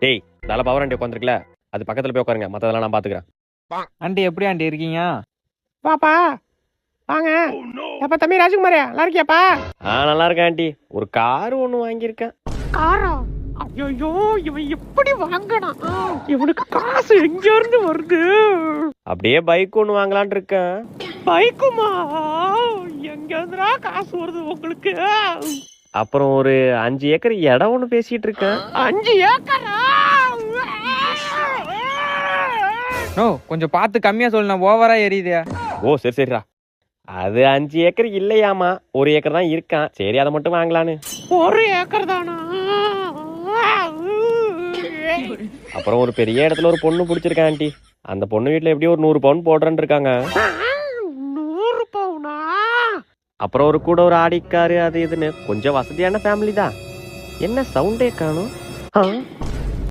டேய் நல்ல power aunty உட்காந்துருக்கல, அது பக்கத்துல போய் உட்காருங்க, மத்ததெல்லாம் நான் பாத்துக்கிறேன். ஆண்டி எப்படி ஆண்டி இருக்கீங்க? பாப்பா வாங்க. எப்ப தம்பி ராஜ்குமாரியா நல்லா இருக்கியாப்பா? நல்லா இருக்கேன் ஆண்டி. ஒரு கார் ஒண்ணு வாங்கியிருக்கேன். காரா? ஐயோ இவன் எப்படி வாங்கினான்? இவனுக்கு காசு எங்க இருந்து வருது? அப்படியே பைக் ஒண்ணு வாங்கலான் இருக்கேன். பைக்குமா? எங்க இருந்துடா காசு வருது உங்களுக்கு? அப்புறம் ஒரு 5 ஏக்கர் இடம் ஒண்ணு பேசிட்டு இருக்கேன். 5 ஏக்கரா? நோ கொஞ்சம் பார்த்து கம்மியா சொல்லுண்ணா, ஓவரா எரியுதே. ஓ சரி சரிடா. அது 5 ஏக்கர் இல்லையாமா, 1 ஏக்கர் தான் இருக்கான். சரி அதை மட்டும் வாங்கலான்னு. 1 ஏக்கர் தானா? அப்புறம் ஒரு பெரிய இடத்துல ஒரு பொண்ணு பிடிச்சிருக்கேன் ஆண்டி. அந்த பொண்ணு வீட்டுல எப்படியும் ஒரு 100 பவுன் போடுறேன்னு இருக்காங்க. 100 பவுனா? அப்புறம் ஒரு கூட ஒரு ஆடிக்காரு அது இதுன்னு கொஞ்சம் வசதியான ஃபேமிலி தான். என்ன சவுண்டே காணும்?